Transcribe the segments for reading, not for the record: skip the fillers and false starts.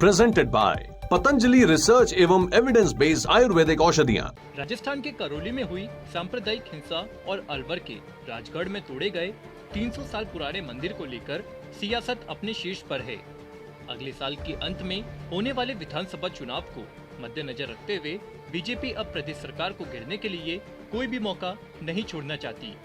Presented by Patanjali research एवं evidence based Ayurvedic औषधियाँ। राजस्थान के करौली में हुई सांप्रदायिक हिंसा और अलवर के राजगढ़ में तोड़े गए 300 साल पुराने मंदिर को लेकर सियासत अपने शीर्ष पर है। अगले साल के अंत में होने वाले विधानसभा चुनाव को मद्देनजर रखते हुए बीजेपी अब प्रदेश सरकार को घेरने के लिए कोई भी मौका नहीं छोड़ना चाहती।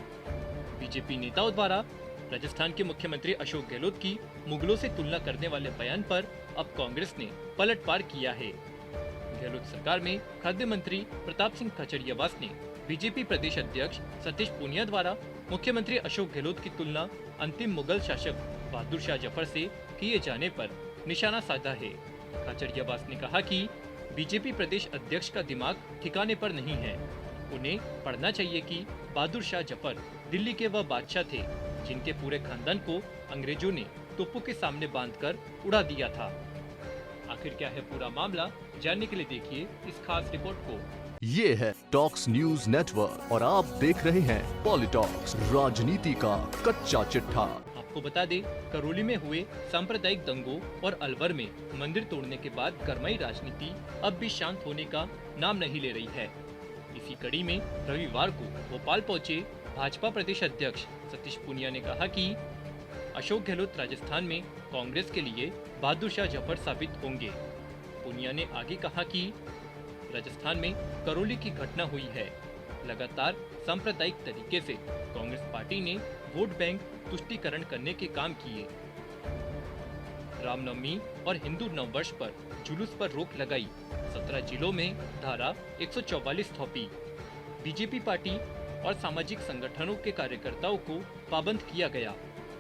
बीजेपी नेताओं द्वारा राजस्थान के मुख्यमंत्री अशोक गहलोत की मुगलों से तुलना करने वाले बयान पर अब कांग्रेस ने पलटवार किया है। गहलोत सरकार में खाद्य मंत्री प्रताप सिंह खाचरियावास ने बीजेपी प्रदेश अध्यक्ष सतीश पूनिया द्वारा मुख्यमंत्री अशोक गहलोत की तुलना अंतिम मुगल शासक बहादुर शाह जफर से किए जाने पर निशाना साधा है। खाचरियावास ने कहा कि बीजेपी प्रदेश अध्यक्ष का दिमाग ठिकाने पर नहीं है। उन्हें पढ़ना चाहिए कि बहादुर शाह जफर दिल्ली के वह बादशाह थे जिनके पूरे खानदान को अंग्रेजों ने तोपों के सामने बांधकर उड़ा दिया था। आखिर क्या है पूरा मामला, जानने के लिए देखिए इस खास रिपोर्ट को। ये है टॉक्स न्यूज नेटवर्क और आप देख रहे हैं पॉलिटॉक्स, राजनीति का कच्चा चिट्ठा। आपको बता दें, करौली में हुए सांप्रदायिक दंगों और अलवर में मंदिर तोड़ने के बाद गरमाई राजनीति अब भी शांत होने का नाम नहीं ले रही है। इसी कड़ी में रविवार को भोपाल पहुंचे भाजपा प्रदेश अध्यक्ष सतीश पूनिया ने कहा कि अशोक गहलोत राजस्थान में कांग्रेस के लिए बहादुर शाह जफर साबित होंगे। पूनिया ने आगे कहा कि राजस्थान में करौली की घटना हुई है। लगातार सांप्रदायिक तरीके से कांग्रेस पार्टी ने वोट बैंक तुष्टीकरण करने के काम किए। रामनवमी और हिंदू नववर्ष पर जुलूस पर रोक लगाई। 17 जिलों में धारा 144 थोपी। बीजेपी पार्टी और सामाजिक संगठनों के कार्यकर्ताओं को पाबंद किया गया।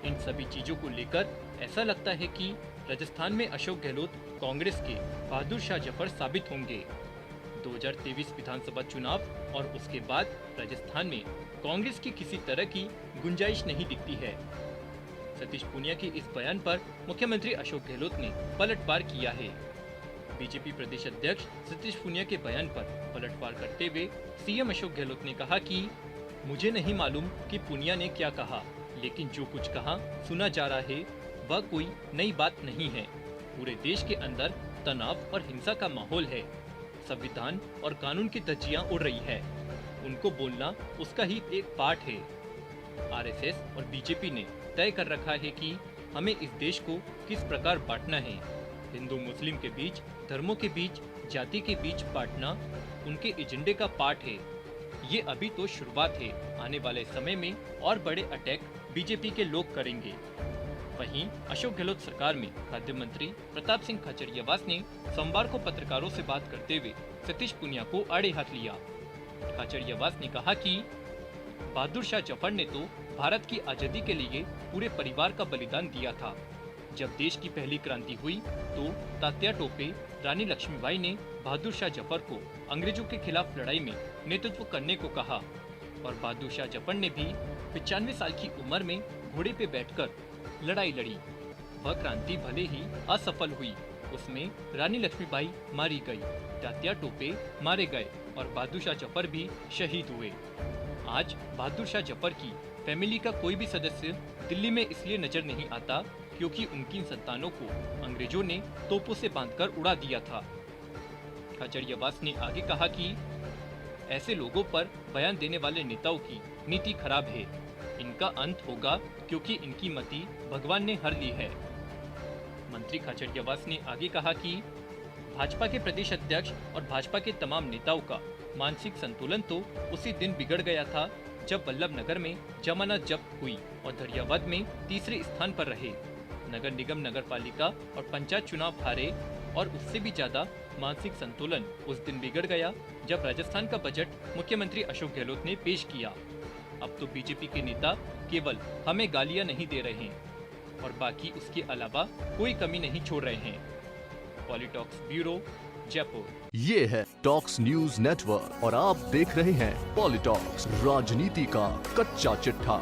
इन सभी चीजों को लेकर ऐसा लगता है कि राजस्थान में अशोक गहलोत कांग्रेस के बहादुर शाह जफर साबित होंगे। 2023 विधानसभा चुनाव और उसके बाद राजस्थान में कांग्रेस की किसी तरह की गुंजाइश नहीं दिखती है। सतीश पूनिया के इस बयान पर मुख्यमंत्री अशोक गहलोत ने पलटवार किया है। बीजेपी प्रदेश अध्यक्ष सतीश पूनिया के बयान पर पलटवार करते हुए सीएम अशोक गहलोत ने कहा कि मुझे नहीं मालूम कि पूनिया ने क्या कहा, लेकिन जो कुछ कहा सुना जा रहा है वह कोई नई बात नहीं है। पूरे देश के अंदर तनाव और हिंसा का माहौल है। संविधान और कानून की धज्जियां उड़ रही है। उनको बोलना उसका ही एक पार्ट है। आरएसएस और बीजेपी ने तय कर रखा है कि हमें इस देश को किस प्रकार बांटना है। हिंदू मुस्लिम के बीच, धर्मों के बीच, जाति के बीच बांटना उनके एजेंडे का पार्ट है। ये अभी तो शुरुआत है। आने वाले समय में और बड़े अटैक बीजेपी के लोग करेंगे। वहीं अशोक गहलोत सरकार में खाद्य मंत्री प्रताप सिंह खाचरियावास ने सोमवार को पत्रकारों से बात करते हुए सतीश पूनिया को आड़े हाथ लिया। खाचरियावास ने कहा कि बहादुर शाह जफर ने तो भारत की आजादी के लिए पूरे परिवार का बलिदान दिया था। जब देश की पहली क्रांति हुई तो तात्या टोपे, रानी लक्ष्मीबाई ने बहादुर शाह जफर को अंग्रेजों के खिलाफ लड़ाई में नेतृत्व करने को कहा और बहादुर शाह जफर ने भी 95 साल की उम्र में घोड़े पे बैठकर लड़ाई लड़ी। वह क्रांति भले ही असफल हुई, उसमें रानी लक्ष्मीबाई मारी गई, तात्या टोपे मारे गए और बहादुर शाह जफर भी शहीद हुए। आज बहादुर शाह जफर की फैमिली का कोई भी सदस्य दिल्ली में इसलिए नजर नहीं आता क्योंकि उनकी संतानों को अंग्रेजों ने तोपों से बांधकर उड़ा दिया था। खाचरियावास ने आगे कहा कि ऐसे लोगों पर बयान देने वाले नेताओं की नीति खराब है। इनका अंत होगा क्योंकि इनकी मति भगवान ने हर ली है। मंत्री खाचरियावास ने आगे कहा कि भाजपा के प्रदेश अध्यक्ष और भाजपा के तमाम नेताओं का मानसिक संतुलन तो उसी दिन बिगड़ गया था जब वल्लभ नगर में जमानत जब्त हुई और दरियावद में तीसरे स्थान पर रहे। नगर निगम, नगर पालिका और पंचायत चुनाव हारे और उससे भी ज्यादा मानसिक संतुलन उस दिन बिगड़ गया जब राजस्थान का बजट मुख्यमंत्री अशोक गहलोत ने पेश किया। अब तो बीजेपी के नेता केवल हमें गालियां नहीं दे रहे हैं और बाकी उसके अलावा कोई कमी नहीं छोड़ रहे हैं। पॉलिटॉक्स ब्यूरो, जयपुर। ये है टॉक्स न्यूज नेटवर्क और आप देख रहे हैं पॉलिटॉक्स, राजनीति का कच्चा चिट्ठा।